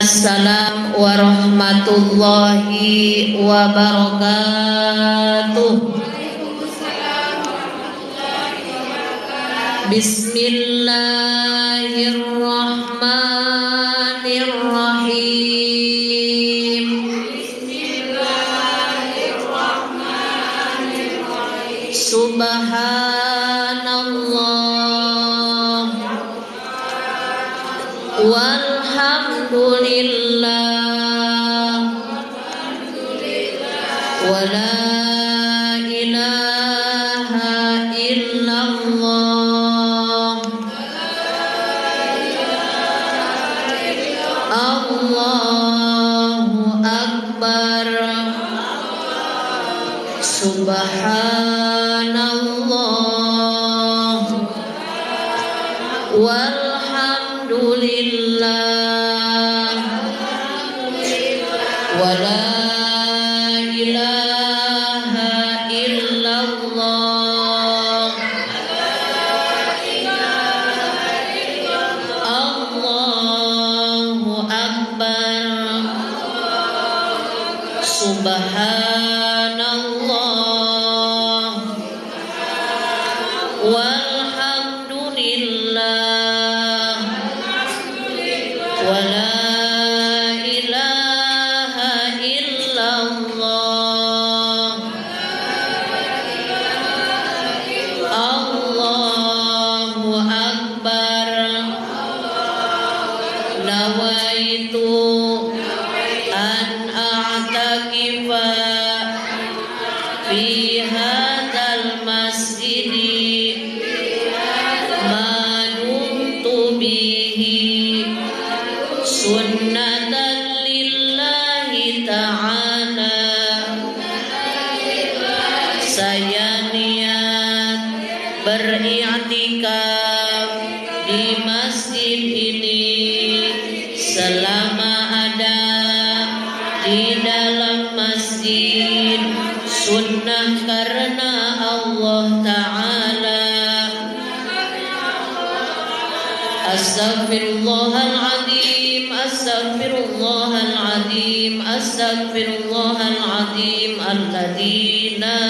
Assalamualaikum warahmatullahi wabarakatuh. Bismillahirrahmanirrahim. Subhanallah walhamdulillah wala ilaha illallah Allahu akbar. Subhanallah walhamdulillah wala ilaha illallah Allahu akbar. Subhanallah walhamdulillah wala ilaha illallah Allahu akbar. Nawaitu an a'takifa fi hadzal masjidi ma dumtu bihi sunnatan lillahi ta'ala. Saya niat beriktikaf di masjid ini selama ada di dalam masjid sunnah karena Allah Ta'ala. Astaghfirullahaladzim, astaghfirullahaladzim, astaghfirullahaladzim alladzi la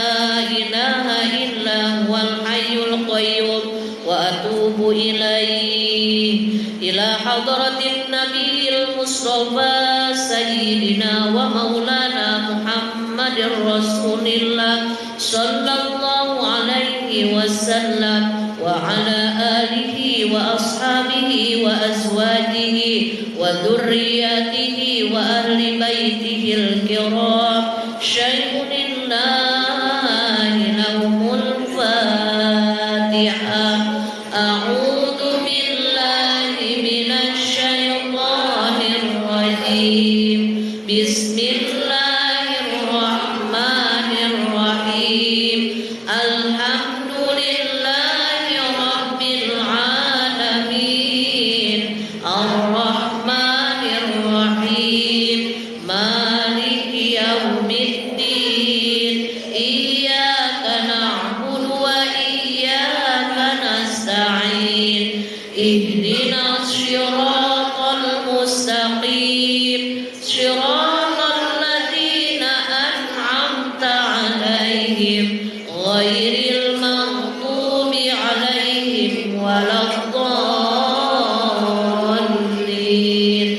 ilaha illa huwal hayyul qayyum wa atubu ilaihi ila hadratin nabiyil mustafa sayyidina wa maulana Muhammadir Rasulillah sallallahu alaihi wasallam wa ala alihi wa ashabihi wa azwajihi wa dhurriyyatihi wa ahli baitihil kiram syai'unillahi lahumul fatihah. A'udzu billahi minasy syaithanir rajim. Bismillahirrahmanirrahim. Alhamdulillahi rabbil alamin. Ar-Rahmanir Rahim. Maliki yaumiddin. Iyyaka na'budu wa iyyaka nasta'in. Ihdinas siratal mustaqim. Siratal ladzina an'amta 'alaihim ghairil maghdubi 'alaihim waladdallin.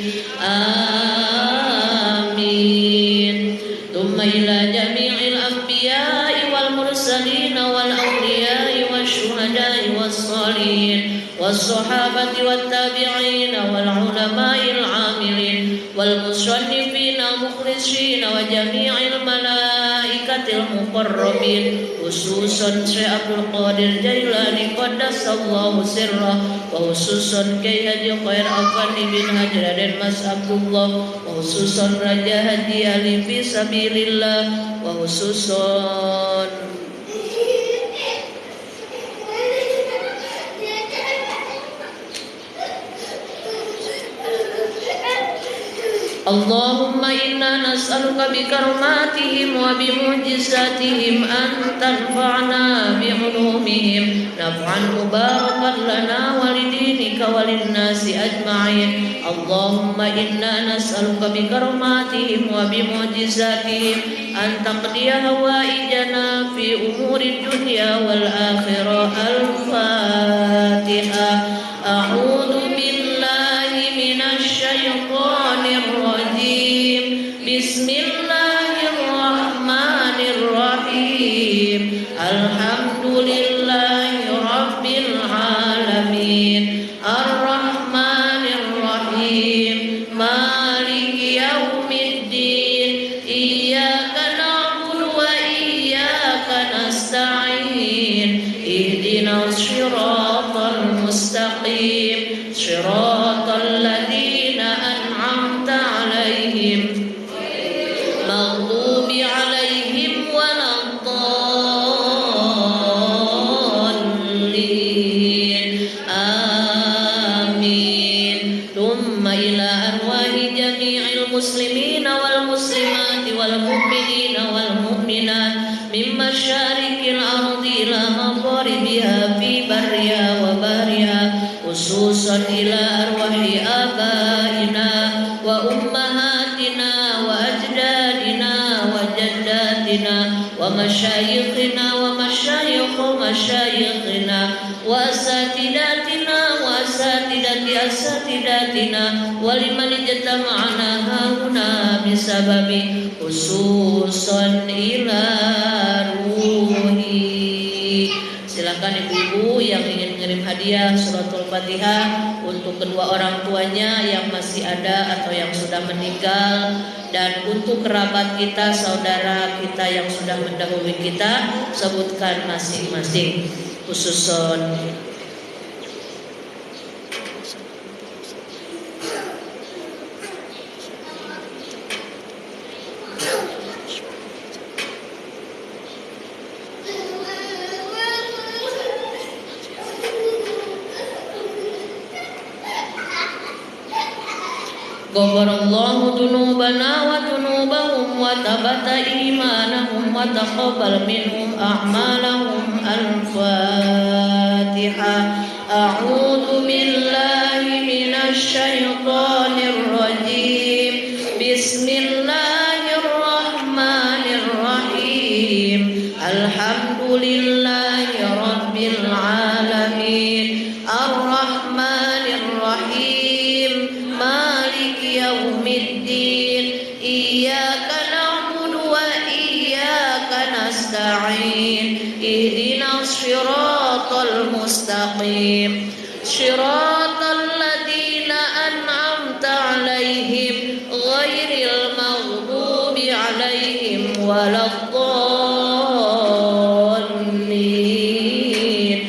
Amin. Tsumma ila jami'il anbiya'i wal mursalin wal awliya'i wasyuhada'i was-shalihin was-sahabati wat-tabi'in wal ulama'il 'amilin wal musannifina mukhlisina wa jami'il malaikatil muqarrabin khususan Syekh Abdul Qadir Jailani qaddasallahu sirrah wa khususan Kyai Haji Khair Afandi bin Hajar dan Mas Abdullah wa khususan Raja Haji Ali fi sabilillah wa khususan اللهم إنا نسألك بكرماتهم وبمعجزاتهم أن تنفعنا بعلومهم نفعا مباركا لنا ولدينك وللناس أجمعين. اللهم إنا نسألك بكرماتهم وبمعجزاتهم أن تقضي هوائجنا في أمور الدنيا والآخرة. الفاتحة. أعوذ بالله من الشيطان الرجيم. بسم الله الرحمن الرحيم. الحمد لله رب العالمين الرحمن الرحيم مالك يوم الدين إياك نعبد وإياك نستعين اهدنا الصراط المستقيم صراط الذين أنعمت عليهم مغضوب عليهم ولا الضالين آمين. ثم إلى أرواح جميع المسلمين والمسلمات والمؤمنين والمؤمنات من مشارق الأرض إلى مغاربها في برها وبحرها خصوصا إلى أرواح آبائنا وأمهاتنا وأجدادنا وجداتنا ومشايخنا ومشايخ مشايخنا وأساتذتنا وأساتذة أساتذتنا ولمن اجتمعنا هنا بسبب خصوصا إلى روحي. Silakan ibu-ibu yang ingin mengirim hadiah suratul Fatihah untuk kedua orang tuanya yang masih ada atau yang sudah meninggal, dan untuk kerabat kita, saudara kita yang sudah mendahului kita, sebutkan masing-masing. Khususon Ghafarallahu dunubana wa dunubahum wa tabata imanahum wa taqabbal minhum a'malahum. Al-Fatiha. A'udzu billahi minasy syaithanir rajim. Bismillahirrahmanirrahim. Alhamdulillahi rabbil alamin. Ar-Rahmanir Rahim. Maliki yaumiddin. Iyyaka na'budu wa iyyaka nasta'in. Ihdinas siratal mustaqim. Shiratal ladzina an'amta 'alaihim ghairil maghdubi 'alaihim waladdallin.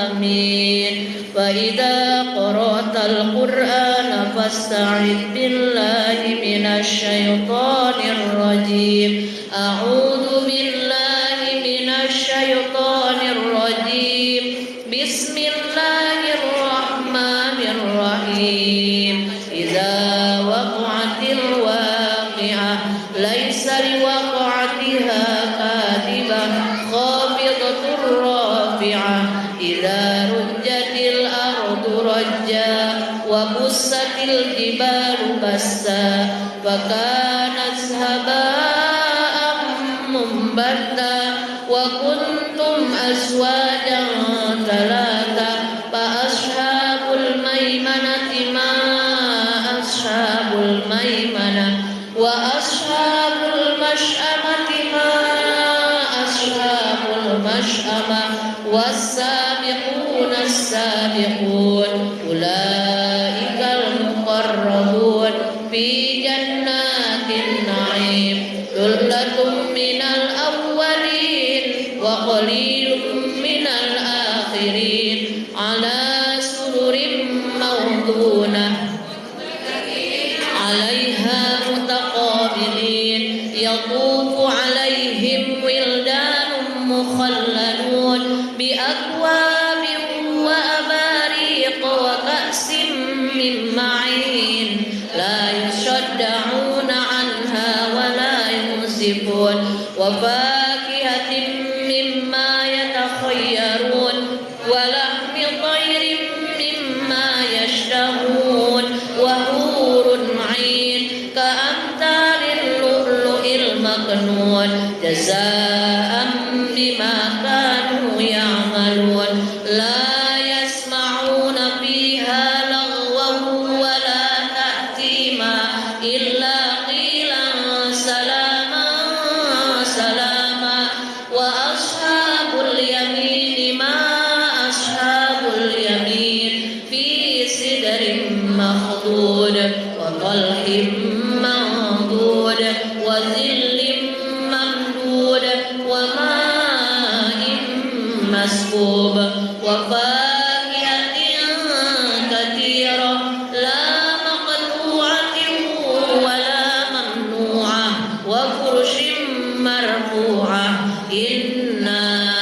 Amin. Fa idza qara'tal Qur'ana fasta'id billahi minasy syaithanir rajim. A'udzu billahi minasy syaithanir rajim. Bismillahirrahmanirrahim. Idza waqa'atil waqi'ah laisa liwaqa'atiha kadhibah khafidatur rafi'ah. Idza rujjatil ardu rajja wa bussatil jibalu bassa wa kanat haba'an mumbatta wa kuntum azwajan thalatha fa ashabul maimanati ma ashabul maimanah wa ashabul mash'amati ma ashabul mash'amah was-sabiquna as-sabiqun ulaikal muqarrabun fi jannatin na'im. Thullatun minal awwalin wa qalilun minal akhirin ala sururin mawdunah 'alaiha mutaqabilin yatufu 'alaihim wildanun mukhalladun bi akwabin wa abariq wa ka'sin وفاكهة مما يتخيرون ولحم طير مما يشتهون وحور عين كأمثال اللؤلؤ المكنون جزاء بما كانوا يعملون لا يسمعون فيها لغوا ولا تأثيما إلا قيلا سلاما سلاما وأصحاب اليمين ما أصحاب اليمين في سدر مخضود وطلح منضود وظل ممدود وماء مسكوب وفاكهة كثيرة لا مقطوعة ولا ممنوعة وفرش مرفوعة إنا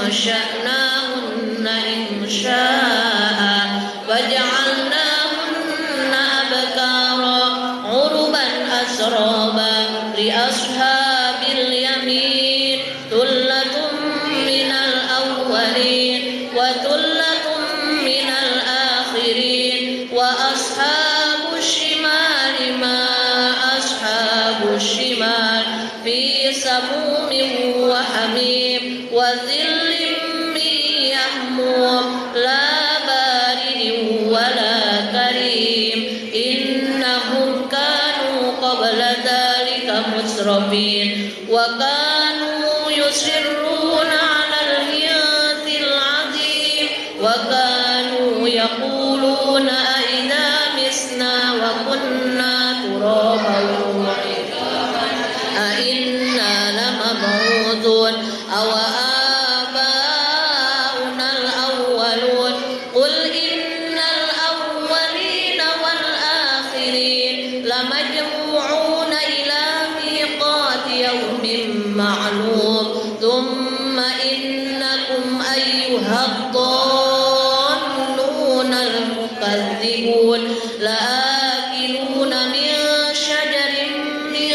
أنشأناهن إنشاء فجعلناهن أبكارا عربا أترابا لأصحاب اليمين ثلة من الأولين وثلة من الآخرين وأصحاب الشمال ما أصحاب الشمال في سموم وحميم وظل من يحموم لا بارد ولا كريم إنهم كانوا قبل ذلك مسرفين وكانوا يصرون على الحنث العظيم وكانوا يقولون أئذا مسنا وكنا ترابا وعظاما أئنا لمبعوثون أو آباؤنا الأولون قل إن الأولين والآخرين لمجموعون إلى ميقات يوم معلوم ثم إنكم أيها الضالون المكذبون لآكلون من شجر من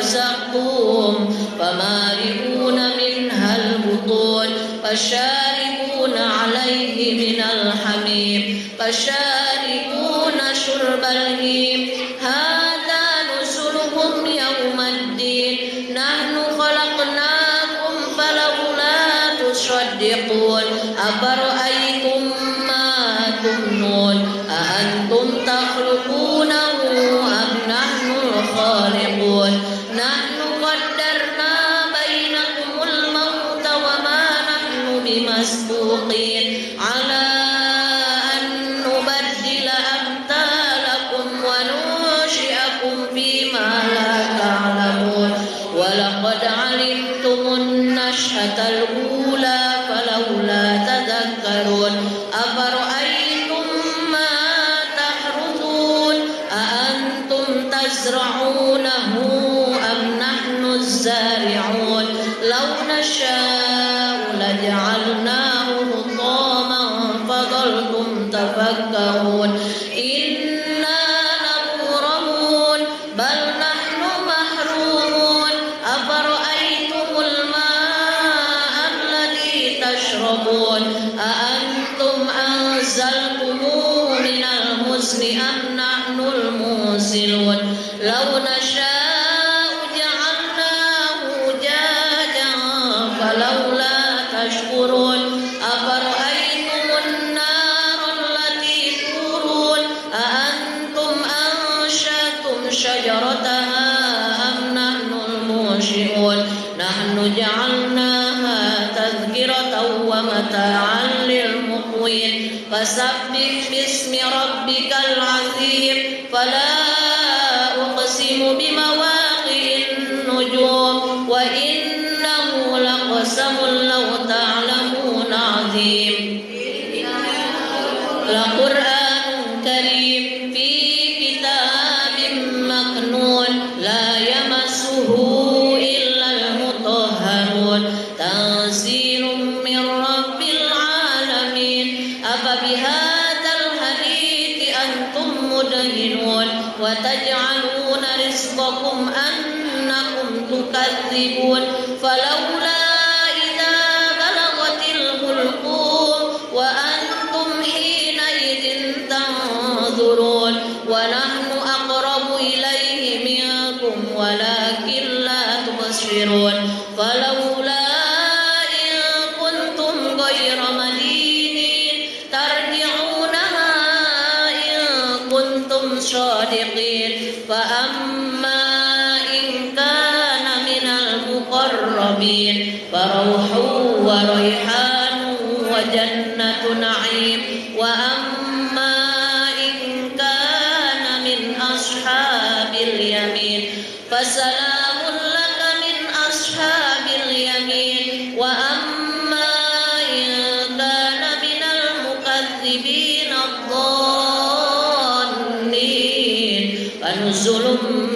زقوم فمالئون منها البطون فشاربون عليه من الحميم فشاربون شرب الهيم هذا نزلهم يوم الدين نحن خلقناكم فلولا تصدقون أفرأيتم ما تمنون أأنتم تخلقونه أم نحن الخالقون نحن قدرنا بينكم الموت وما نحن بمسبوقين على أن نبدل أمثالكم وننشئكم فيما لا تعلمون ولقد علمتم النشأة الأولى فلولا تذكرون أفرأيتم ما تحرثون أأنتم تزرعونه أم نحن الزارعون لو نشاء لجعلناه حطاما فظلتم تفكرون إنا لمغرمون بل نحن محرومون أفرأيتم الماء الذي تشربون أأنتم أنزلتموه من المزن أم نحن المنزلون لو نشاء جعلناه أجاجا فلولا تشكرون أفرأيتم النار التي تورون أأنتم أنشأتم شجرتها أم نحن المنشئون نحن جعلناها تذكرة ومتاعا للمقوين فسبح باسم ربك العظيم فلا أقسم بمواقع النجوم وإنه لقسم لو تعلمون عظيم لقرآن كريم في كتاب مكنون لا يمسه إلا المطهرون تنزيل من رب العالمين أفبهذا الحديث أنتم مدهنون وتجعلون رزقكم أنكم تكذبون فلولا إذا بلغت الحلقوم وأنتم حينئذ تنظرون ونحن أقرب إليه منكم ولكن لا تبصرون فلولا إن كنتم غير مدينين ترجعونها إن كنتم صادقين فأما إن كان من المقربين فروح وريحان وجنة نعيم وأما إن كان من أصحاب اليمين فسلام لك من أصحاب اليمين وأما إن كان من المكذبين الضالين فنزل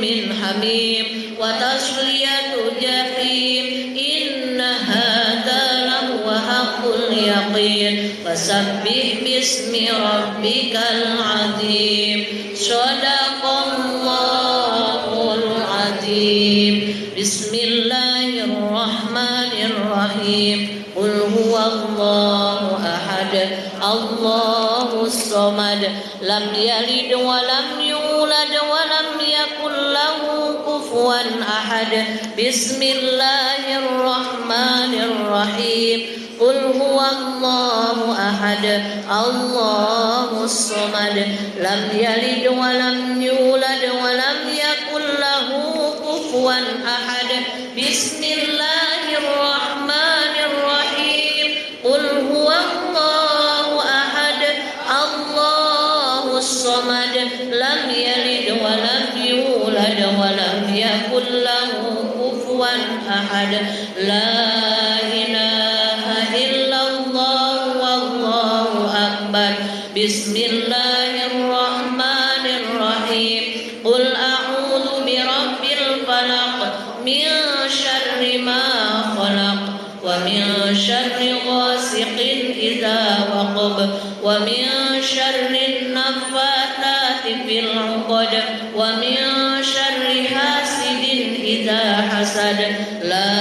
من حميم وتصلية جحيم إن هذا لهو حق اليقين فسبح باسم ربك العظيم صدق الله العظيم بسم الله الرحمن الرحيم قل هو الله أحد الله الصمد لم يلد ولم يولد ولم يكن له كفوا أحد بسم الله الرحمن الرحيم قل هو الله أحد الله الصمد لم يلد ولم يولد ولم يكن له كفوا أحد بسم الله الرحمن الرحيم قل هو الله أحد الله الصمد لم يلد ولم يولد ولم يكن له كفوا أحد لا إله إلا الله والله أكبر بسم الله الرحمن الرحيم قل أعوذ برب الفلق من شر ما خلق ومن شر غاسق إذا وقب ومن شر النفاثات في العقد ومن شر حاسد إذا حسد لا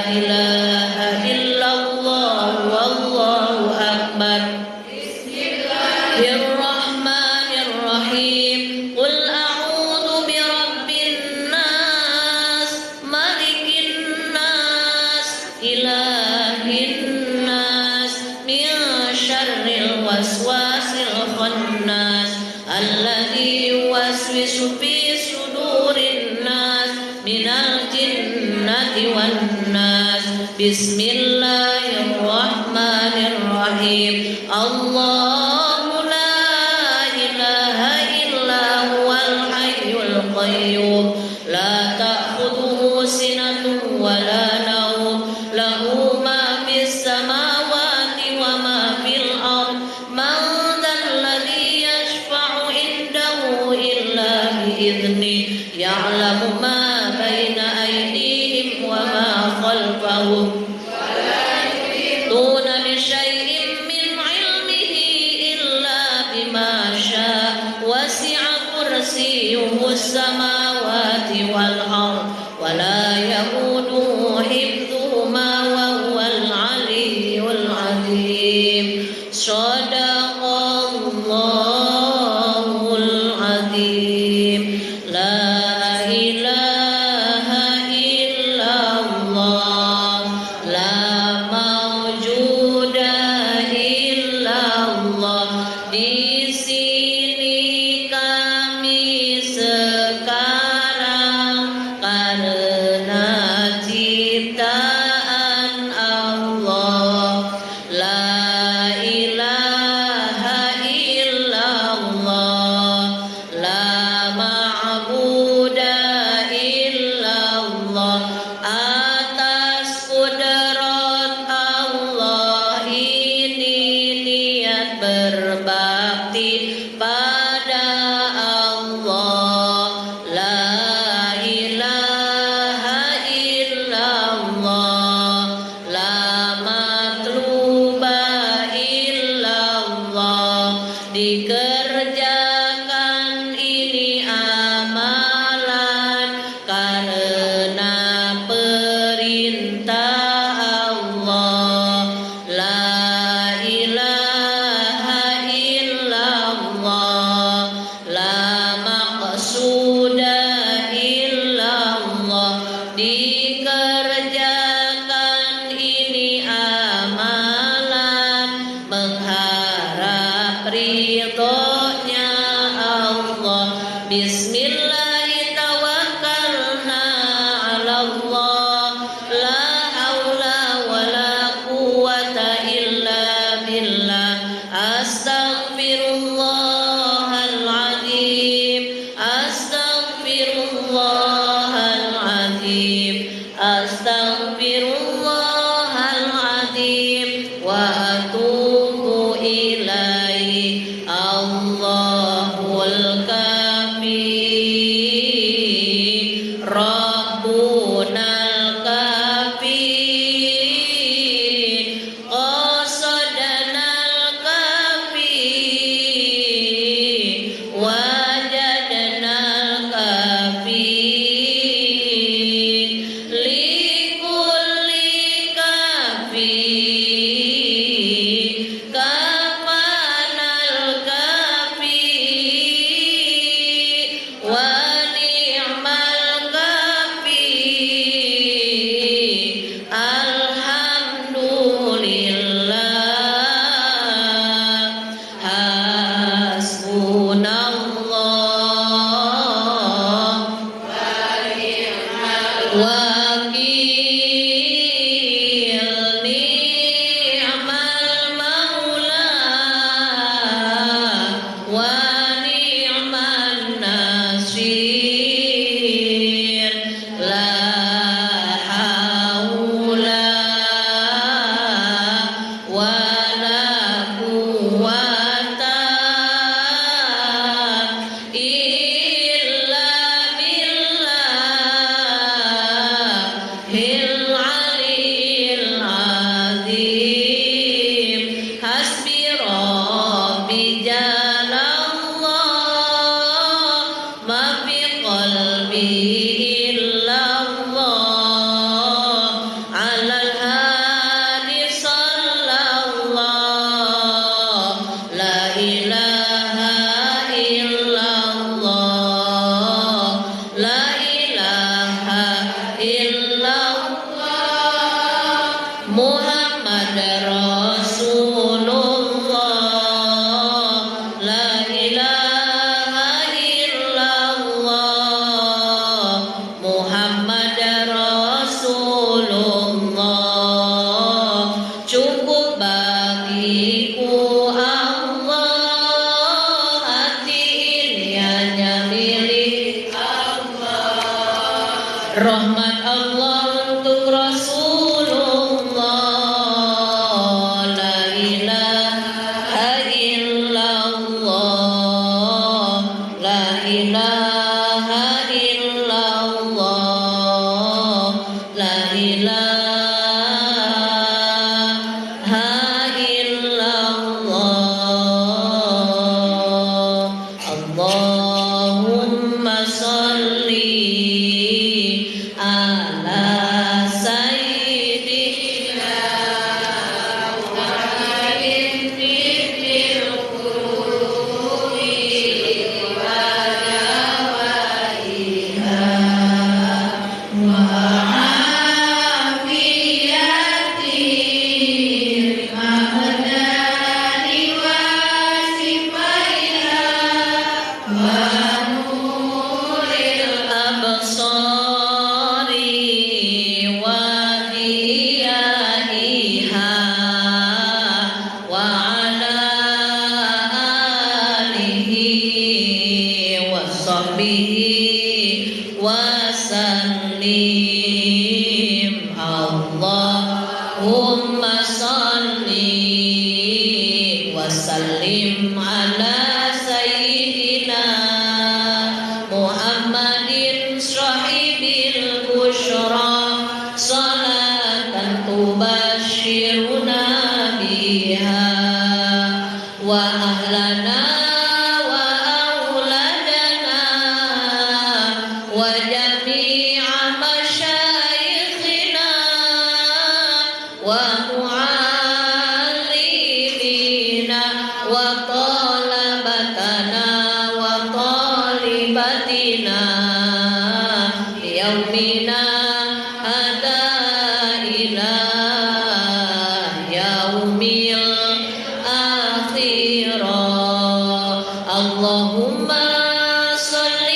إله إلا الله والله أكبر بسم الله الرحمن الرحيم قل أعوذ برب الناس ملك الناس إله الناس من شر الوسواس الخناس الذي يوسوس في صدور الناس من الجنة والناس بسم الله الرحمن الرحيم الله لا إله إلا هو الحي القيوم لا تأخذه سنة ولا نوم له ما في السماوات وما في الأرض من ذا الذي يشفع عنده إلا بإذنه يعلم ما بين أيديهم وما خلفهم ولا يحيطون بشيء من علمه إلا بما شاء وسع كرسيه السماوات والأرض ولا يئوده حفظهما وهو العلي العظيم صدق الله العظيم لا إله إلا الله لا موجود إلا الله di sini kami sekarang karena Bismillahi tawakkalna 'alallah, la haula wala quwwata illa billah. Astaghfirullahal azim, astaghfirullahal azim, astaghfirullahal azim wa atubu ilaihi. Allahul kafi, Rabbunal kafi, qasadanal kafi, wajadnal kafi, likulli kafi, kafanal kafi, wa ni'mal kafi. Alhamdulillah, hasbunallah wakil, ni'mal maula wa ni'man nasir. La haula wala quwwata illa billahil aliyyil azim. Hasbi rabbi jalallah, ma fi qalbi illallah, alal hadi sallallah, la ilaha illallah, la ilaha illallah, Muhammad Rasulullah, la ilaha illallah, Muhammad Rasulullah. Cukup bagiku Allah, hati ini hanya milik Allah. Rahmat Allah untuk Rasulullah, la ilaha illallah, la ilaha illallah, la ilaha illallah. Allahumma sholli ala sayyidina Muhammadin fil qulubi wa dawaiha wa afiyati mahdani wa sifaiha wa nuril absari wa diyahiha wa ala alihi wa sahbihi wa sallim. Allahumma salli wa sallim ala sayyidina Muhammadin sahibil busyra, salatan tubashiruna biha wa ahlana wa auladana wa jami'a masyayikhina wa muallimina wa talabatana wa talibatina yaumina hada ila yaumil akhirah. Allahumma salli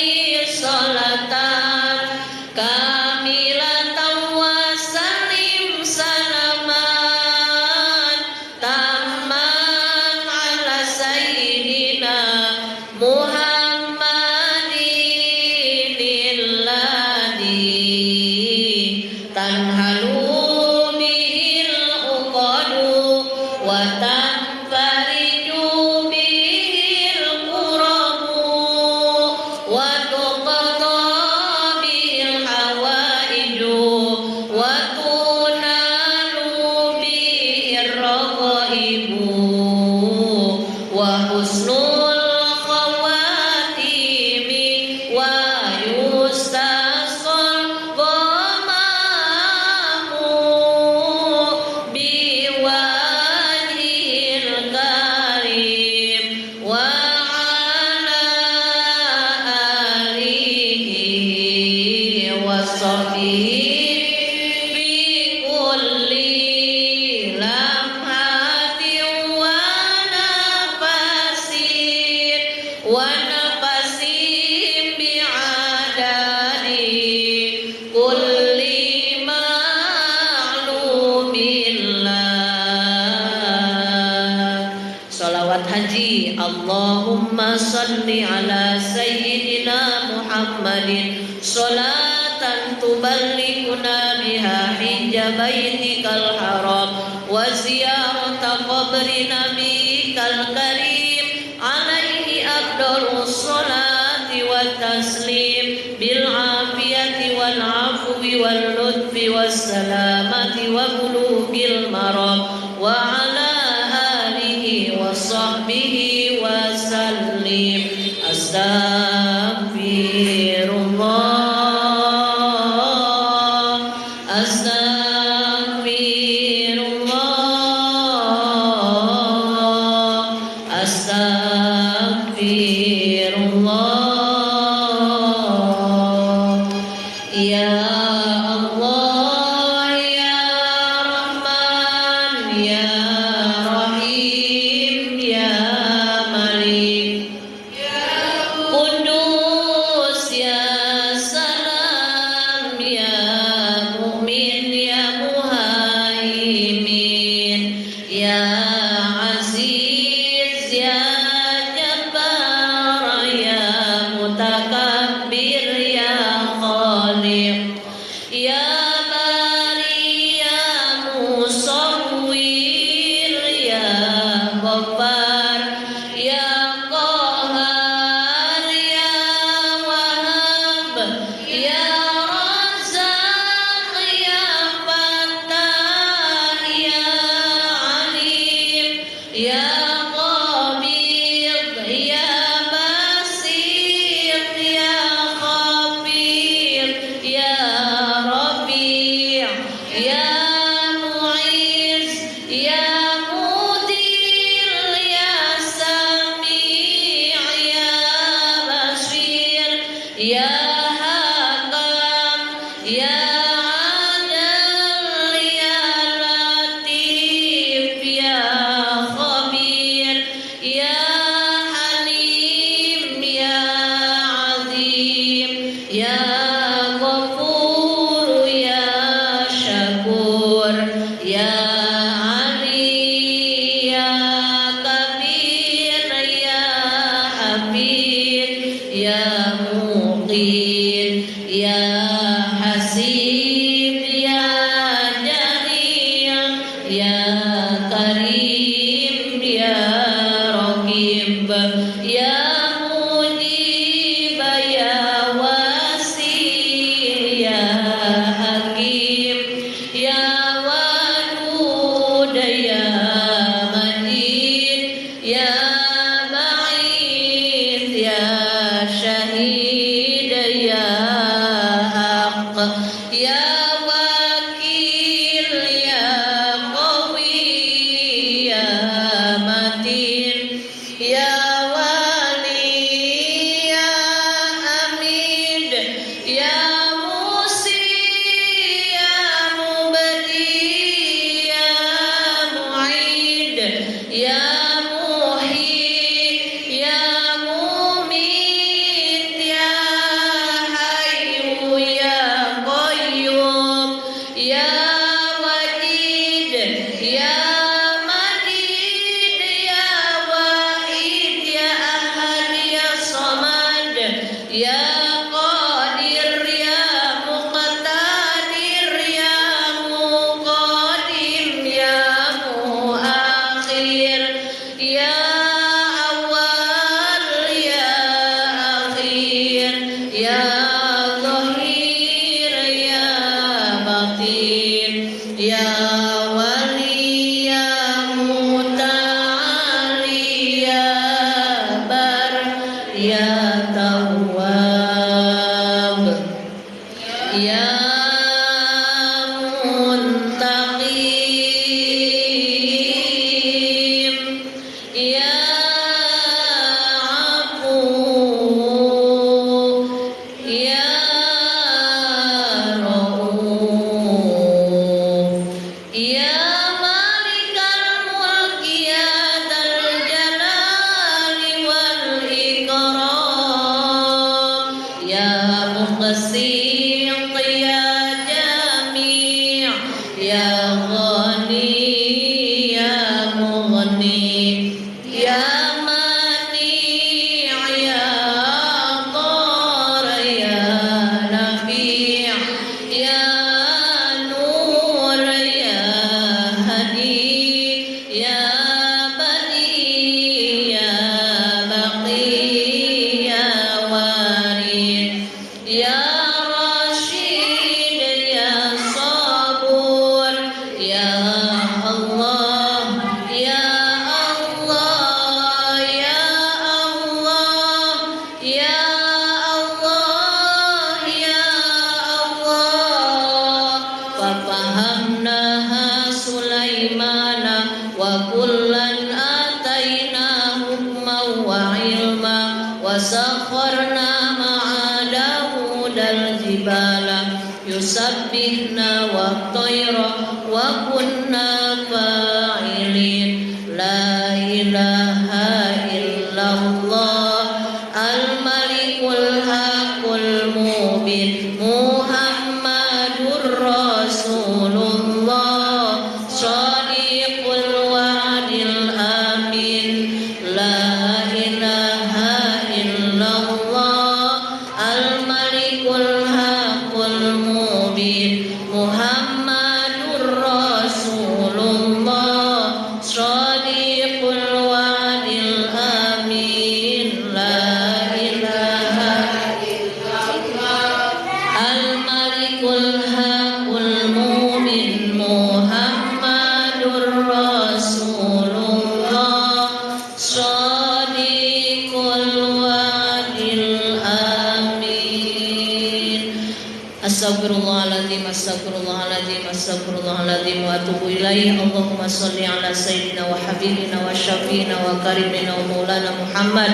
Muhammadin salatan tuballighuna biha hijja baitikal haram wa ziyarata qabri nabiyikal karim alaihi afdalus salati wat taslim bil afiyati wal afwi wal lutfi was salamati wa bulughil maram wa ala alihi wa sahbihi wa sallim. Astaghfirullah, astaghfirullah, astaghfirullah. Ya Allah, ya Rahman, ya Rahim, ya Malik, Kudus, ya Salam, ya Mu'min, ya Muhaimin, ya Aziz, ya Jabbar, ya Mutakabbir, ya Khaliq, ya Bari, ya Musawwir, ya Ghaffar, ya Qahhar, ya Wahhab, ya Razzaq, ya Fattah, ya Alim, ya Qabid, ya Basit, ya Khabir, ya Rabi', ya Mu'iz, ya Mudil, ya Sami', ya Bashir, ya Hakam, ya Adil, ya Latif, ya Khabir, ya Halim, ya Azim, ya Ghafur, ya Syakur, ya Ali, ya Kabir, ya Habib, ya Muqin, ya Hasib, ya Jalil, ya Karim, ya Raqib, ya Mujib, ya Wasi, ya Hakim, ya Wadud, ya Majid, ya Ba'id, ya Syahid, ya Haq, ya Wakil, ya Qawi, ya Matin, ya Wali, ya Hamid, ya Musi, ya Mubdi, ya Mu'id, ya Muhi, ya Mumit, ya Hayyu, ya Qayyum, ya Wajid, ya Majid, ya Wahid, ya Ahad, ya Samad, ya Qadir, ya Muqtadir, ya Muqaddim, ya Muakhir, ya Awwal, ya Akhir, ya Zahir, ya Batin, ya Wali, ya Muta'ali, ya Bar, ya Tawwab, ya Muntaqim, ya Afu, ya Rauf, ya Malikal Mulk, ya Dzal Jalali wal Ikram, ya Muqsit, ya Jami', ya Ghani, ya Mughni, ya Mani', ya Dhar, Ya Rashid ya Sabur, Ya Allah, Ya Allah, Ya Allah, Ya Allah, Ya Allah. Fafahamnaha Sulaimana wa kullan ataina hukman wa ilma wa sakharna ma'a Dawud al-jibala yusabbihna wa tayra wa kunna fa'ilin. La ilaha illallah al-malikul haqqul mubin Muhammadur Rasulullah shadiqul wa'dil amin. La ilaha illallah al-malikul haqqul mubin Muhammadur Rasulullah shadiqul wa'dil amin. La ilaha illallah al-malikul haqqul mubin Muhammadur Rasulullah shadiqul wa'dil amin. Astagfirullahaladzim, astagfirullahaladzim, astagfirullahaladzim wa atubu ilaih. Allahumma salli ala sayyidina wa habibina wa syafiina wa karimina wa maulana Muhammad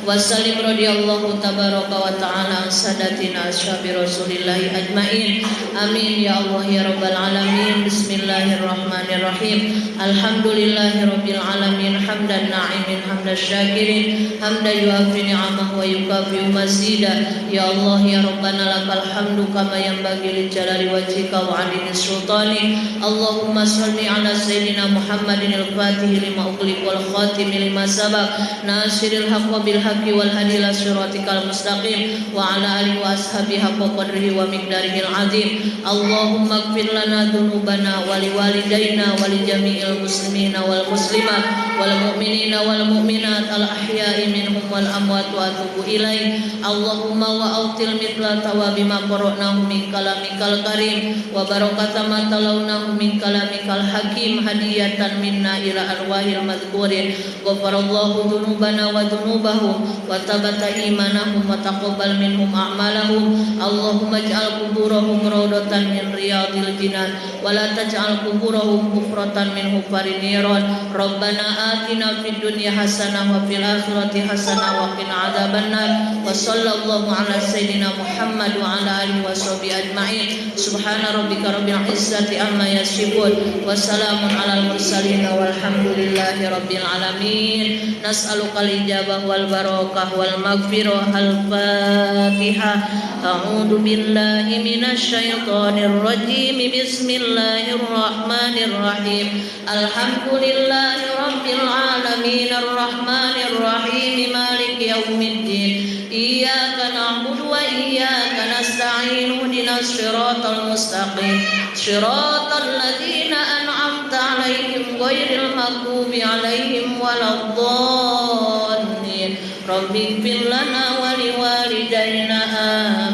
wa sallim radhiyallahu tabaraka wa ta'ala an sadatina ashabi rasulillahi ajmain. Amin ya Allah ya rabbal alamin. Bismillahirrahmanirrahim. Alhamdulillahi rabbil alamin. Hamdan na'imin, hamdan syakirin, hamdan yuafi ni'amah wa yukafi mazida. Ya Allah ya rabbana lakal hamdu kama yanbaghi li jalali wajhika wa 'azimi sultani. Allahumma salli ala sayyidina Muhammadin al-fatih lima ughliq wal khatim lima sabaq nasiril haqq bil haqqi wal hadi ila siratikal mustaqim wa ala alihi wa ashabihi haqqa qadrihi wa miqdarihil azim. Allahumma ighfir lana dzunubana wa liwalidayna wa li jami'il muslimina wal muslimat wal mu'minina wal mu'minat al ahya'i minhum wal amwat wa atubu ilaih. Allahumma wa autil mithla tawabi ma qara'nahu min kalamikal karim wa barakata ma talawnahu min kalamikal hakim hadiyatan minna ila arwahil madhkurin. Ghafarallahu dzunubana wa dzunubahum wa tabata imanahum wa taqabbal minhum a'malahum. Allahumma ij'al quburahum rawdatan min riyadil jinan wa la taj'al quburahum hufratan min hufarin niran. Rabbana atina fid dunya hasanah wa fil akhirati hasanah wa qina adzabannar. Wa sallallahu ala sayyidina Muhammad wa ala alihi wa sahbihi ajma'in. Subhana rabbika rabbil izzati amma yasifun wa salamun alal mursalin walhamdulillahi rabbil alamin. Nas'alukal ijabah wal barakah wal maghfirah. Al-Fatihah. A'udzu billahi minasy syaithanir rajim. Bismillahirrahmanirrahim. Alhamdulillahi rabbil alamin arrahmanir rahim maliki yaumiddin. Iyyaka na'budu wa iyyaka nasta'in. Ihdinas siratal mustaqim. Siratal ladzina an'amta 'alaihim ghairil maghdubi 'alaihim waladdallin. Rabbi ighfir lana wa liwalidayna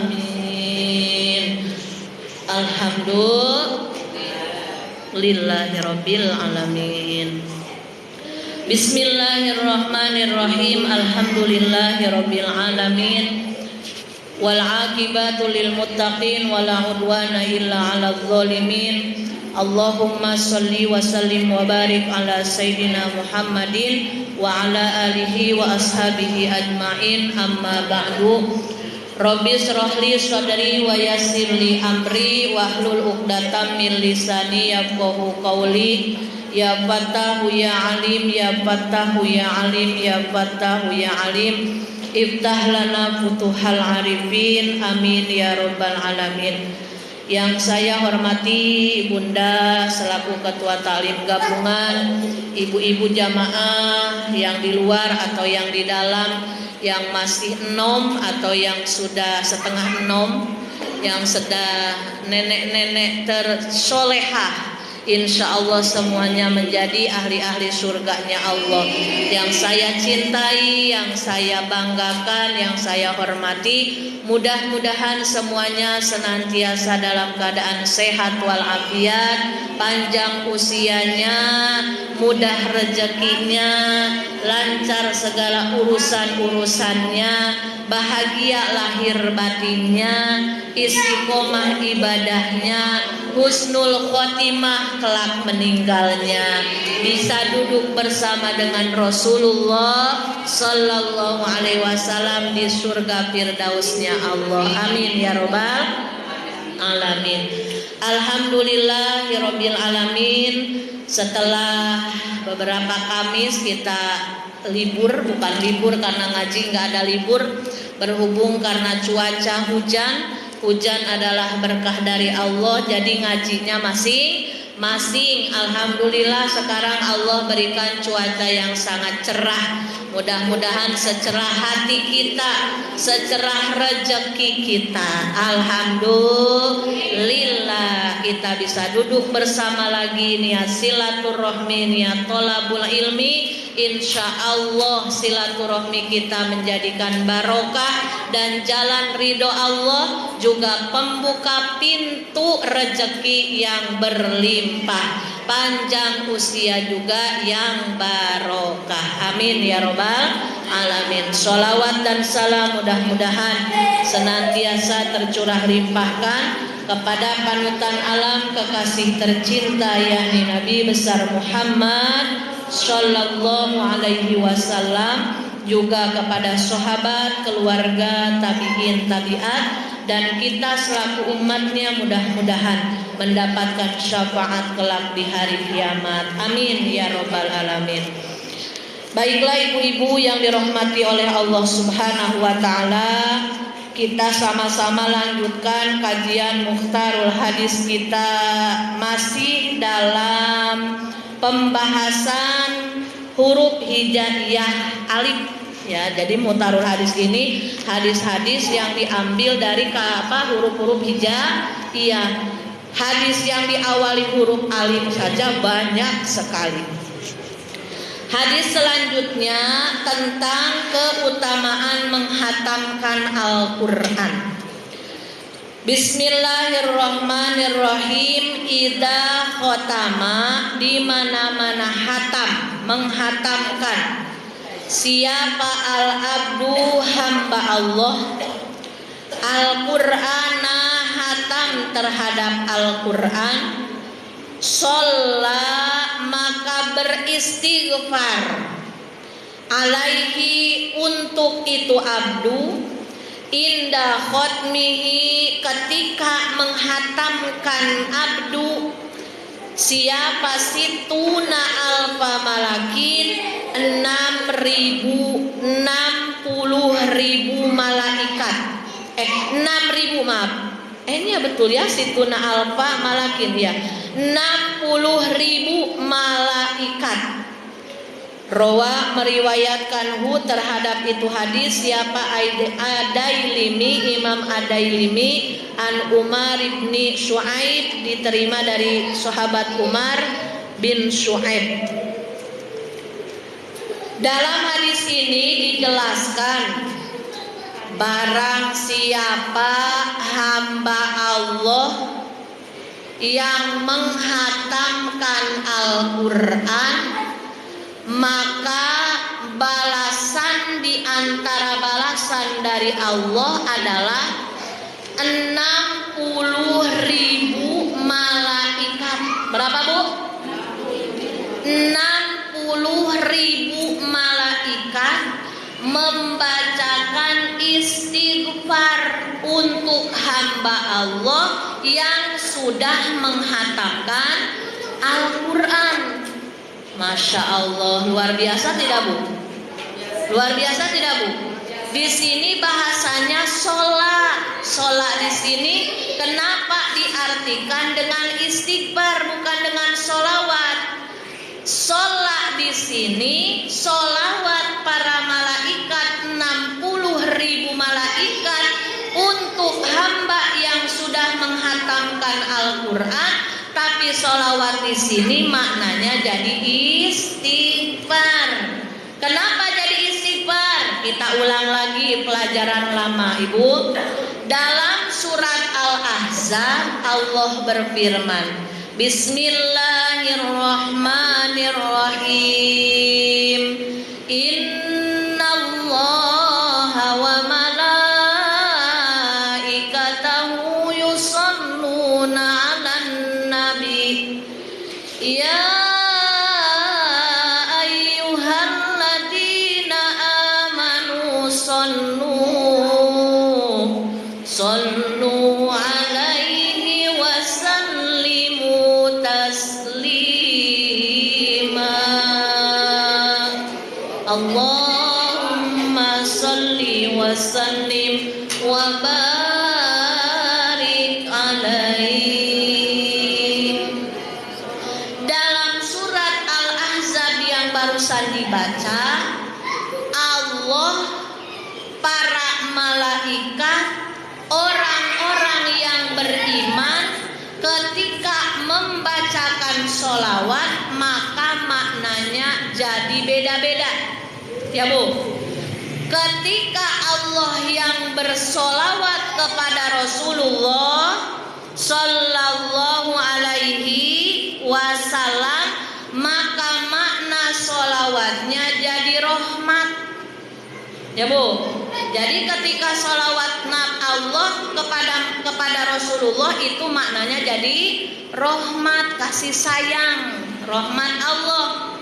amin. Alhamdulillahi rabbil alamin. Bismillahirrahmanirrahim. Alhamdulillahi rabbil alamin. Wal 'aqibatu lil muttaqin wa la 'udwana illa 'alal zalimin. Allahumma shalli wa sallim wa barik ala sayyidina Muhammadin wa ala alihi wa ashabihi ajma'in. Amma ba'du. Rabbi shrahli sadri wa yassir li amri wahlul 'uqdatam min lisani yafqahu qawli. Ya Fattahu ya Alim, ya Fattahu ya Alim, ya Fattahu ya Alim. Iftah lana futuhal arifin. Amin ya rabbal alamin. Yang saya hormati Bunda selaku Ketua Ta'lim Gabungan, ibu-ibu jamaah yang di luar atau yang di dalam, yang masih enom atau yang sudah setengah enom, yang sedang nenek-nenek tersolehah Insya Allah semuanya menjadi ahli-ahli surganya Allah. Yang saya cintai, yang saya banggakan, yang saya hormati, mudah-mudahan semuanya senantiasa dalam keadaan sehat walafiat, panjang usianya, mudah rezekinya, lancar segala urusan-urusannya, bahagia lahir batinnya, istiqomah ibadahnya, husnul khotimah kelak meninggalnya, bisa duduk bersama dengan Rasulullah Sallallahu Alaihi Wasallam di surga firdausnya Allah. Amin ya robbal alamin. Alhamdulillahirabbil alamin. Setelah beberapa Kamis kita libur, bukan libur karena ngaji nggak ada libur, berhubung karena cuaca hujan adalah berkah dari Allah, jadi ngajinya masing-masing. Alhamdulillah sekarang Allah berikan cuaca yang sangat cerah. Mudah-mudahan secerah hati kita, secerah rezeki kita. Alhamdulillah kita bisa duduk bersama lagi, niat silaturahmi, niat tolabul ilmi. Insya Allah silaturahmi kita menjadikan barokah dan jalan ridho Allah, juga pembuka pintu rezeki yang berlimpah, panjang usia juga yang barokah. Amin ya robbal alamin. Sholawat dan salam mudah-mudahan senantiasa tercurah limpahkan kepada panutan alam kekasih tercinta yakni Nabi besar Muhammad Sallallahu Alaihi Wasallam, juga kepada sahabat, keluarga, tabi'in, tabi'at, dan kita selaku umatnya mudah-mudahan mendapatkan syafaat kelak di hari kiamat. Amin ya robbal alamin. Baiklah ibu-ibu yang dirahmati oleh Allah Subhanahu wa taala, kita sama-sama lanjutkan kajian Mukhtarul Hadis kita, masih dalam pembahasan huruf hijaiyah alif ya. Jadi Mukhtarul Hadis ini hadis-hadis yang diambil dari huruf-huruf hijaiyah. Hadis yang diawali huruf alif saja banyak sekali. Hadis selanjutnya tentang keutamaan menghatamkan Al-Qur'an. Bismillahirrahmanirrahim. Idza khotama, di mana-mana hatam, menghatamkan. Siapa al-abdu, hamba Allah, Al-Qur'ana, hatam terhadap Al-Qur'an, sholla, maka beristighfar, alaihi, untuk itu abdu, inda khotmihi, ketika menghatamkan abdu, siapa situna alfa malakin, 60.000 malaikat, 6.000 maaf, ini ya betul ya, situna alfa malakin ya, 60.000 malaikat. Rawa meriwayatkan terhadap itu hadis siapa Adailimi, Imam Adailimi, an Umar bin Shu'aib, diterima dari sahabat Umar bin Shu'aib. Dalam hadis ini dijelaskan barang siapa hamba Allah yang menghatamkan Al-Qur'an, maka balasan di antara balasan dari Allah adalah 60.000 malaikat. Berapa Bu? 60.000 malaikat membacakan istighfar untuk hamba Allah yang sudah menghatamkan Al-Qur'an. Masya Allah, luar biasa tidak Bu? Luar biasa tidak Bu? Di sini bahasanya sholat. Sholat di sini kenapa diartikan dengan istighfar bukan dengan sholawat? Sholat di sini sholawat para malaikat, 60.000 malaikat untuk hamba yang sudah menghatamkan Al-Qur'an. Tapi Tapi sholawat di sini maknanya jadi istighfar. Kenapa jadi istighfar? Kita ulang lagi pelajaran lama, Ibu. Dalam surat Al-Ahzab Allah berfirman, Bismillahirrahmanirrahim. Innallaha wa malaikatahu yusholluna 'alan nabi. Ya ayyuhalladzina amanu sallu 'alaihi wa sallimu taslima. Allahumma salli wa sallim wa barik alaihi. Dalam surat Al-Ahzab yang barusan dibaca, Allah, para malaikat, orang-orang yang beriman ketika membacakan sholawat maka maknanya jadi beda-beda. Ya Bu, ketika Allah yang bersolawat kepada Rasulullah Sallallahu alaihi wasallam, maka makna solawatnya jadi rahmat. Ya Bu, jadi ketika solawat Allah kepada Rasulullah itu maknanya jadi rahmat, kasih sayang, rahmat Allah.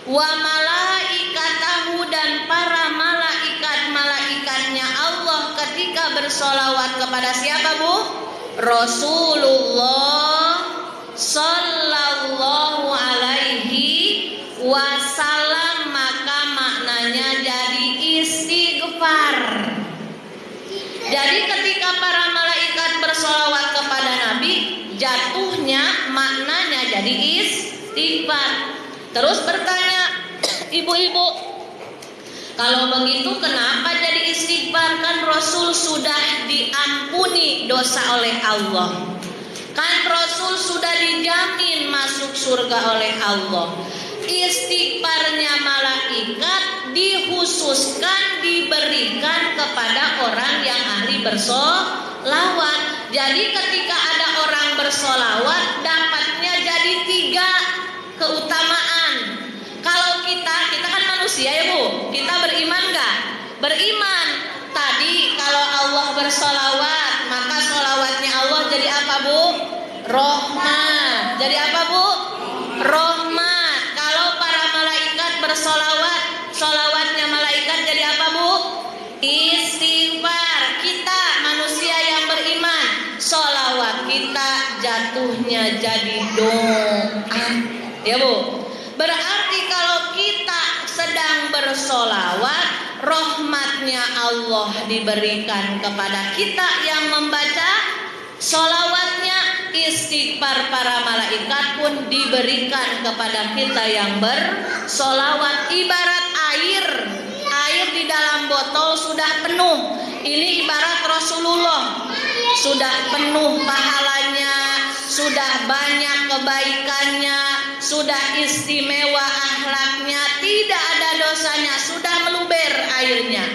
Wa malaikatahu, dan para malaikat-malaikatnya Allah ketika bersolawat kepada siapa Bu? Rasulullah Sallallahu alaihi wasallam, maka maknanya jadi istighfar. Jadi ketika para malaikat bersolawat kepada Nabi, jatuhnya maknanya jadi istighfar. Terus bertanya ibu-ibu, kalau begitu kenapa jadi istighfar? Kan Rasul sudah diampuni dosa oleh Allah, kan Rasul sudah dijamin masuk surga oleh Allah. Istighfarnya malaikat dikhususkan diberikan kepada orang yang ahli bersolawat. Jadi ketika ada orang bersolawat dapatnya jadi 3 keutamaan. Kalau kita kan manusia ya Bu, kita beriman gak? Beriman. Tadi kalau Allah bersolawat, maka solawatnya Allah jadi apa Bu? Rahmat. Jadi apa Bu? Rahmat. Kalau para malaikat bersolawat, solawatnya malaikat jadi apa Bu? Istighfar. Kita manusia yang beriman, solawat kita jatuhnya jadi doa. Ya Bu, berarti kalau kita sedang bersolawat, rahmatnya Allah diberikan kepada kita yang membaca solawatnya. Istighfar para malaikat pun diberikan kepada kita yang bersolawat. Ibarat air di dalam botol sudah penuh. Ini ibarat Rasulullah sudah penuh pahalanya, sudah banyak kebaikannya, sudah istimewa akhlaknya, tidak ada dosanya, sudah meluber airnya.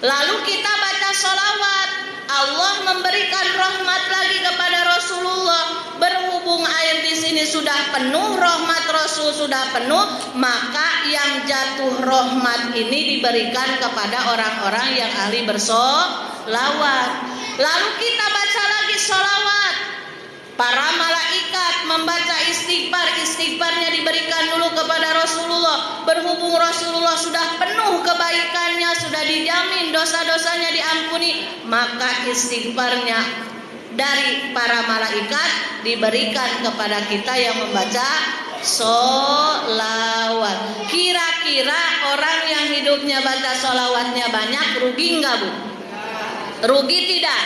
Lalu kita baca sholawat, Allah memberikan rahmat lagi kepada Rasulullah. Berhubung air di sini sudah penuh, rahmat Rasul sudah penuh, maka yang jatuh rahmat ini diberikan kepada orang-orang yang ahli bersolawat. Lalu kita baca lagi sholawat. Para malaikat membaca istighfar, istighfarnya diberikan dulu kepada Rasulullah. Berhubung Rasulullah sudah penuh kebaikannya, sudah dijamin dosa-dosanya diampuni, maka istighfarnya dari para malaikat diberikan kepada kita yang membaca sholawat. Kira-kira orang yang hidupnya baca sholawatnya banyak rugi enggak Bu? Rugi tidak?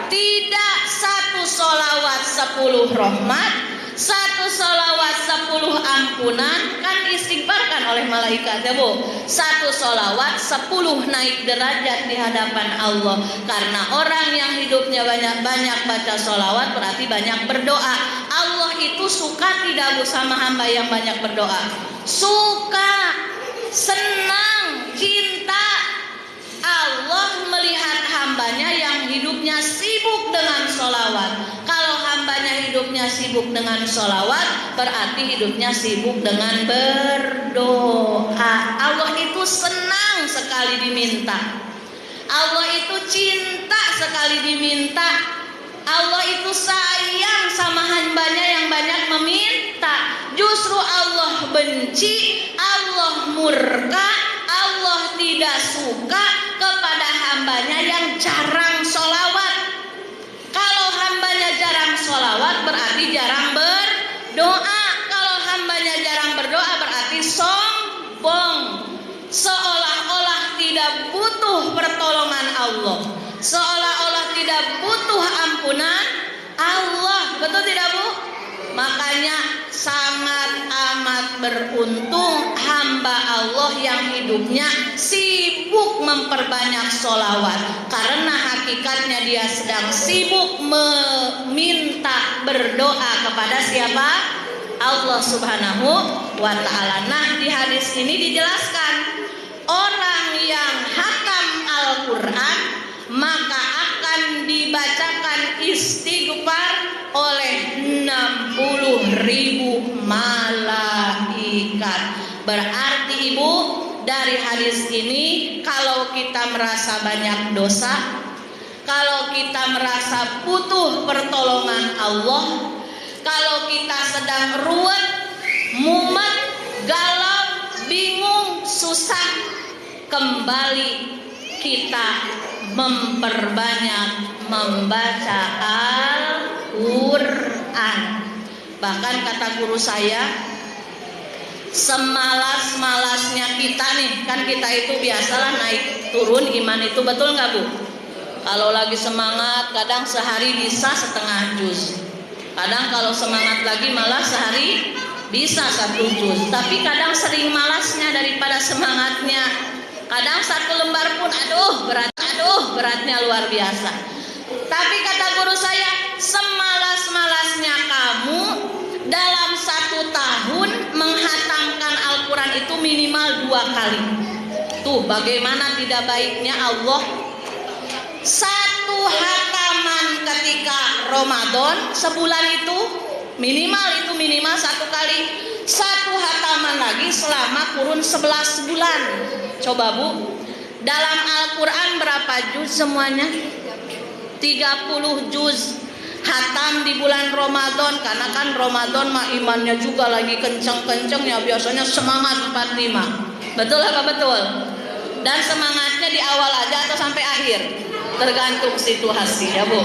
Tidak. 1 sholawat 10 rahmat, 1 sholawat 10 ampunan, kan istighfarkan oleh malaikat ya Bu. 1 sholawat 10 naik derajat di hadapan Allah. Karena orang yang hidupnya banyak baca sholawat berarti banyak berdoa. Allah itu suka tidak Bu sama hamba yang banyak berdoa? Suka, senang, cinta. Allah melihat hambanya yang hidupnya sibuk dengan sholawat. Kalau hambanya hidupnya sibuk dengan sholawat, berarti hidupnya sibuk dengan berdoa. Allah itu senang sekali diminta. Allah itu cinta sekali diminta. Allah itu sayang sama hambanya yang banyak meminta. Justru Allah benci, Allah murka, Allah tidak suka kepada hambanya yang jarang sholawat. Kalau hambanya jarang sholawat berarti jarang berdoa. Kalau hambanya jarang berdoa berarti sombong. Seolah-olah tidak butuh pertolongan Allah, seolah-olah tidak butuh ampunan Allah. Betul tidak Bu? Makanya sangat amat beruntung hamba Allah yang hidupnya sibuk memperbanyak sholawat. Karena hakikatnya dia sedang sibuk meminta berdoa kepada siapa? Allah Subhanahu wa ta'ala. Nah, di hadis ini dijelaskan orang yang hatam Al-Quran maka akan dibacakan istighfar oleh 60.000 malaikat. Berarti Ibu, dari hadis ini kalau kita merasa banyak dosa, kalau kita merasa butuh pertolongan Allah, kalau kita sedang ruwet, mumet, galau, bingung, susah, kembali kita memperbanyak membaca Al-Quran. Bahkan kata guru saya, semalas-malasnya kita nih, kan kita itu biasalah naik turun iman itu, betul nggak Bu? Kalau lagi semangat kadang sehari bisa setengah juz, kadang kalau semangat lagi malah sehari bisa 1 juz. Tapi kadang sering malasnya daripada semangatnya. Kadang 1 lembar pun beratnya luar biasa. Tapi kata guru saya, semalas-malasnya kamu dalam 1 tahun menghatamkan Al-Quran itu minimal 2 kali. Tuh bagaimana tidak baiknya Allah. 1 hataman ketika Ramadan sebulan itu minimal 1 kali. 1 hataman lagi selama kurun 11 bulan. Coba Bu, dalam Al-Quran berapa juz semuanya? 30 juz. Hatam di bulan Ramadan, karena kan Ramadan mah imannya juga lagi kenceng-kencengnya, biasanya semangat 45. Betul apa betul? Dan semangatnya di awal aja atau sampai akhir? Tergantung situasi ya Bu.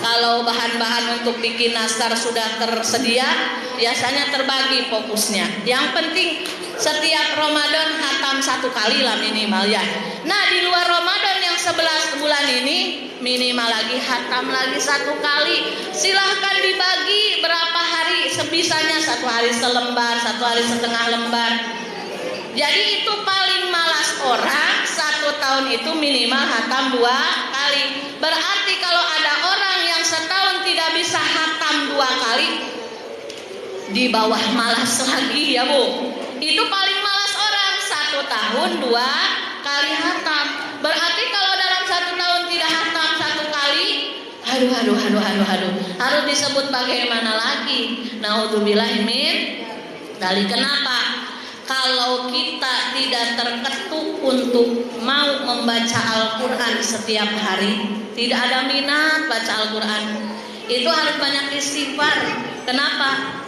Kalau bahan-bahan untuk bikin nastar sudah tersedia, biasanya terbagi fokusnya. Yang penting setiap Ramadan hatam 1 kali lah minimal ya. Nah di luar Ramadan yang 11 bulan ini minimal lagi hatam lagi 1 kali. Silahkan dibagi berapa hari sebisanya, 1 hari selembar, 1 hari setengah lembar. Jadi itu paling malas orang 1 tahun itu minimal hatam 2 kali. Berarti kalau ada orang yang setahun tidak bisa hatam 2 kali, di bawah malas lagi ya Bu. Itu paling malas orang 1 tahun 2 kali hatam. Berarti kalau dalam 1 tahun tidak hatam 1 kali, aduh, harus disebut bagaimana lagi? Naudzubillah min dzalik. Kenapa? Kalau kita tidak terketuk untuk mau membaca Al-Quran setiap hari, tidak ada minat baca Al-Quran, itu harus banyak istighfar. Kenapa?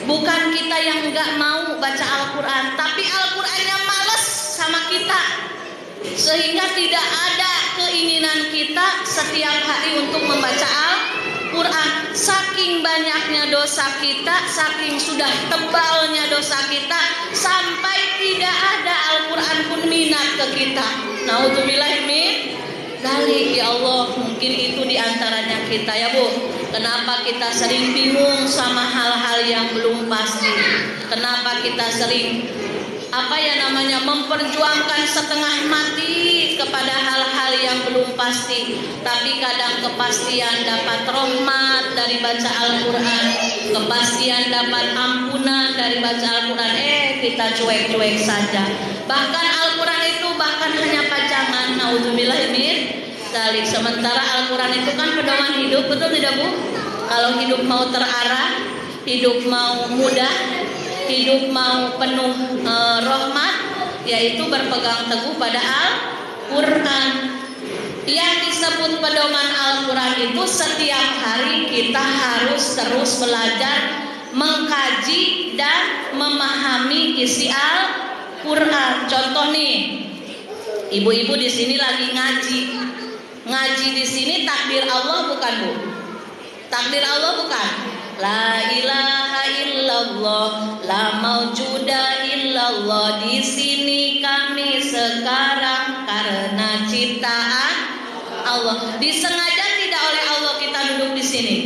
Bukan kita yang nggak mau baca Al-Quran, tapi Al-Qurannya males sama kita, sehingga tidak ada keinginan kita setiap hari untuk membaca Al-Quran. Saking banyaknya dosa kita, saking sudah tebalnya dosa kita, sampai tidak ada Al-Quran pun minat ke kita. Naudzubillah min dzalik. Ya Allah, mungkin itu diantaranya kita ya Bu. Kenapa kita sering bingung sama hal-hal yang belum pasti? Kenapa kita sering memperjuangkan setengah mati kepada hal-hal yang belum pasti, tapi kadang kepastian dapat rahmat dari baca Al-Quran, kepastian dapat ampunan dari baca Al-Quran. Kita cuek-cuek saja. Bahkan Al-Quran itu bahkan hanya pajangan. Nauzubillah min dzalik. Sementara Al-Quran itu kan pedoman hidup, betul tidak Bu? Kalau hidup mau terarah, hidup mau mudah, hidup mau penuh rahmat, yaitu berpegang teguh pada Al-Quran. Yang disebut pedoman Al-Quran itu setiap hari kita harus terus belajar, mengkaji dan memahami isi Al-Quran. Contoh nih, ibu-ibu di sini lagi ngaji. Ngaji di sini takdir Allah bukan Bu? Takdir Allah bukan? La ilaha illallah, la maujuda illallah. Di sini kami sekarang karena ciptaan Allah. Disengaja tidak oleh Allah kita duduk di sini?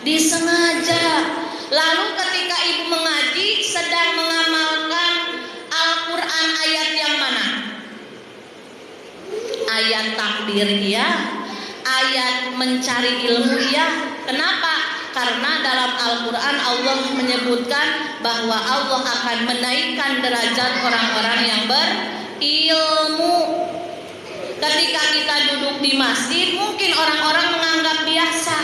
Disengaja. Lalu ketika ibu mengaji sedang mengamalkan Al-Quran, ayat yang mana? Ayat takbir ya, ayat mencari ilmu ya. Kenapa? Karena dalam Al-Quran Allah menyebutkan bahwa Allah akan menaikkan derajat orang-orang yang berilmu. Ketika kita duduk di masjid, mungkin orang-orang menganggap biasa.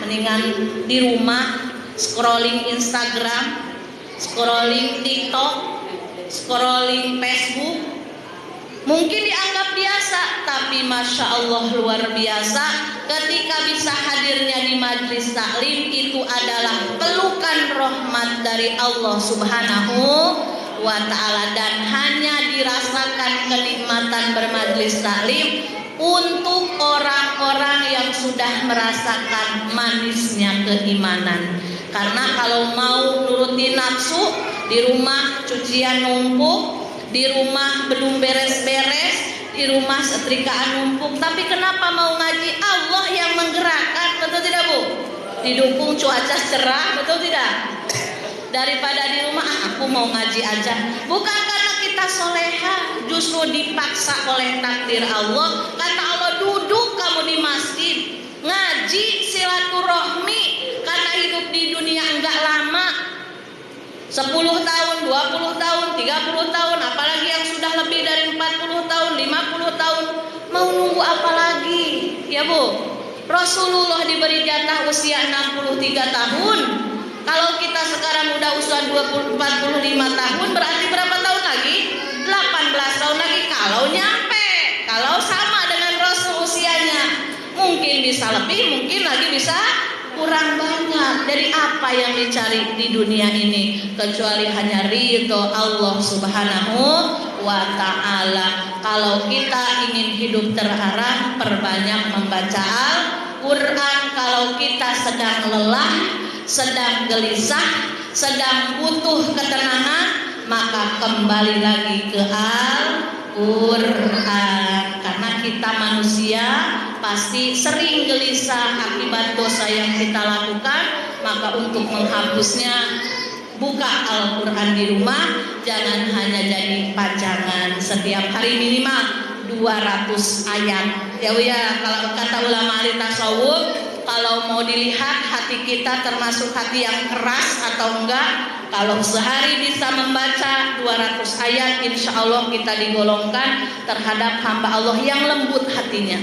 Mendingan di rumah scrolling Instagram, scrolling TikTok, scrolling Facebook. Mungkin dianggap biasa, tapi Masya Allah luar biasa. Ketika bisa hadirnya di majlis taklim, itu adalah pelukan rahmat dari Allah Subhanahu wa Ta'ala. Dan hanya dirasakan kenikmatan bermajlis taklim untuk orang-orang yang sudah merasakan manisnya keimanan. Karena kalau mau nuruti nafsu, di rumah cucian numpuk, di rumah belum beres-beres, di rumah setrikaan numpuk. Tapi kenapa mau ngaji? Allah yang menggerakkan, betul tidak Bu? Didukung cuaca cerah, betul tidak? Daripada di rumah, aku mau ngaji aja. Bukan karena kita soleha, justru dipaksa oleh takdir Allah. Kata Allah, duduk kamu di masjid, ngaji silaturahmi. Karena hidup di dunia enggak lama, 10 tahun, 20 tahun, 30 tahun, apalagi yang sudah lebih dari 40 tahun, 50 tahun. Mau nunggu apa lagi? Ya Bu, Rasulullah diberi jatah usia 63 tahun. Kalau kita sekarang udah usia 45 tahun, berarti berapa tahun lagi? 18 tahun lagi. Kalau nyampe, kalau sama dengan Rasul usianya, mungkin bisa lebih, mungkin lagi bisa kurang banyak. Dari apa yang dicari di dunia ini kecuali hanya ridho Allah Subhanahu wa Ta'ala. Kalau kita ingin hidup terarah, perbanyak membaca Al-Quran. Kalau kita sedang lelah, sedang gelisah, sedang butuh ketenangan, maka kembali lagi ke Al-Quran. Karena kita manusia pasti sering gelisah akibat dosa yang kita lakukan. Maka untuk menghapusnya, buka Al-Quran di rumah. Jangan hanya jadi pajangan. Setiap hari minimal 200 ayat. Ya, kalau kata ulama ahli tasawuf, kalau mau dilihat hati kita termasuk hati yang keras atau enggak, kalau sehari bisa membaca 200 ayat, insya Allah kita digolongkan terhadap hamba Allah yang lembut hatinya.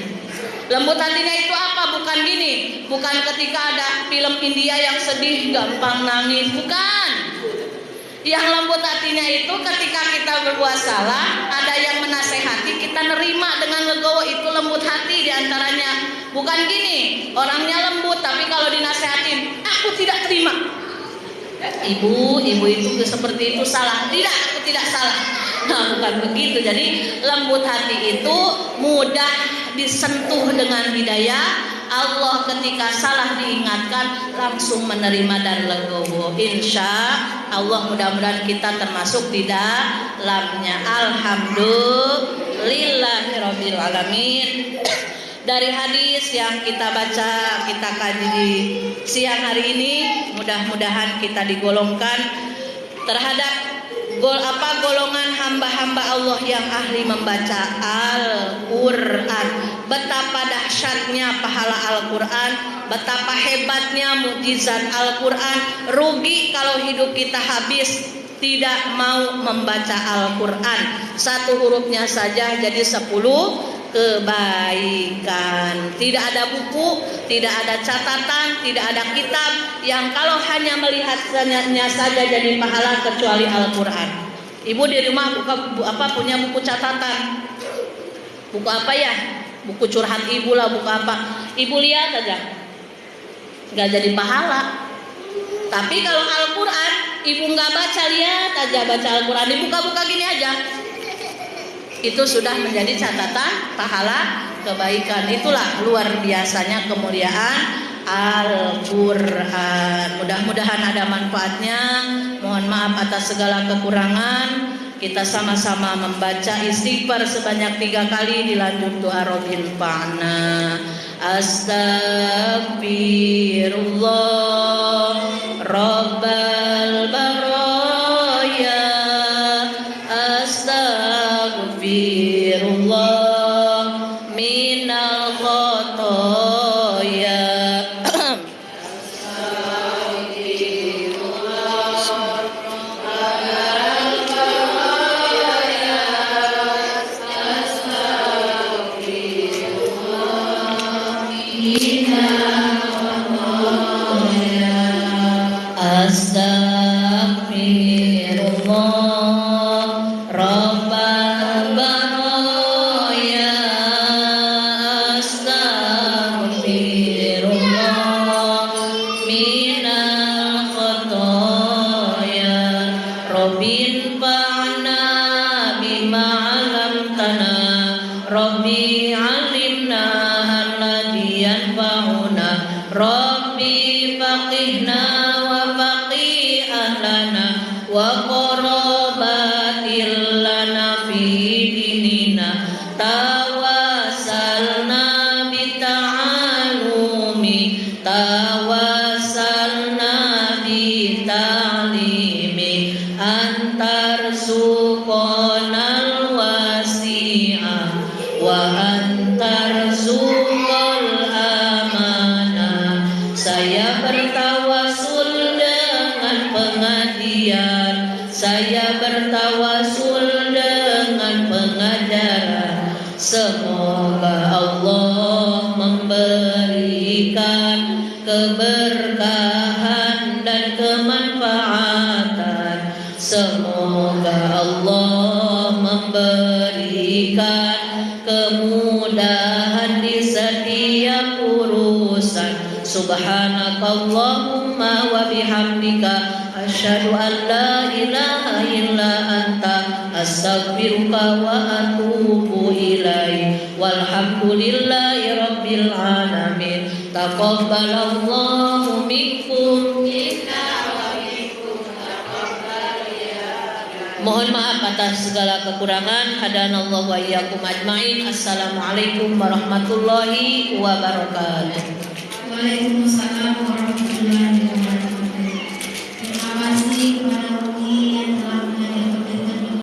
Lembut hatinya itu apa? Bukan gini, bukan ketika ada film India yang sedih gampang nangis, bukan. Yang lembut hatinya itu ketika kita berbuat salah, ada yang menasehati, kita nerima dengan legowo, itu lembut hati diantaranya. Bukan gini, orangnya lembut tapi kalau dinasehatin, aku tidak terima. Ibu itu seperti itu salah. Tidak, aku tidak salah. Nah, bukan begitu. Jadi lembut hati itu mudah disentuh dengan hidayah Allah. Ketika salah diingatkan, langsung menerima dan legowo. Insya Allah mudah-mudahan kita termasuk di dalamnya. Alhamdulillahirabbil alamin. Dari hadis yang kita baca, kita kaji di siang hari ini, mudah-mudahan kita digolongkan terhadap golongan hamba-hamba Allah yang ahli membaca Al-Quran. Betapa dahsyatnya pahala Al-Quran, betapa hebatnya mukjizat Al-Quran. Rugi kalau hidup kita habis tidak mau membaca Al-Quran. Satu hurufnya saja jadi 10 kebaikan. Tidak ada buku, tidak ada catatan, tidak ada kitab yang kalau hanya melihatnya saja jadi pahala kecuali Al-Quran. Ibu di rumah punya buku catatan? Buku apa ya? Buku curhat ibu lah, buku apa? Ibu lihat aja, nggak jadi pahala. Tapi kalau Al-Quran, ibu nggak baca, lihat aja baca Al-Quran, dibuka-buka gini aja, itu sudah menjadi catatan pahala kebaikan. Itulah luar biasanya kemuliaan Al-Quran. Mudah-mudahan ada manfaatnya. Mohon maaf atas segala kekurangan. Kita sama-sama membaca istighfar sebanyak 3 kali, dilanjut doa Robin Fa'na. Astagfirullah Rabbal baraya, astagfirullah minal khotoya. Astagfirullah Rabbal baraya, astagfirullah minal khotoya. Rabbin fa'na bima 'allamtana, Rabbi 'allimna alladhi yanfa'una, Rabbi faqihna wa faqih ahlana wa qarabatil lana fi dinina, tawassalna bita'alumi, tawassalna bita'limi, antar suqonal wasi'ah wa antar suqal amanah. Saya bertawasul dengan pengajian, saya bertawasul dengan pengajaran. Semoga Allah memberikan keberkahan dan kemanfaatan. Semoga Allah memberikan kemudahan di setiap urusan. Subhanakallahumma wa bihamdika asyhadu an la ilaha illa anta astaghfiruka wa atubu ilaik. Walhamdulillahi rabbil alamin. Taqabbalallahu minkum. Mohon maaf atas segala kekurangan. Hadanallahu wa iyyakum ajmain. Assalamualaikum warahmatullahi wabarakatuh. Waalaikumsalam warahmatullahi wabarakatuh.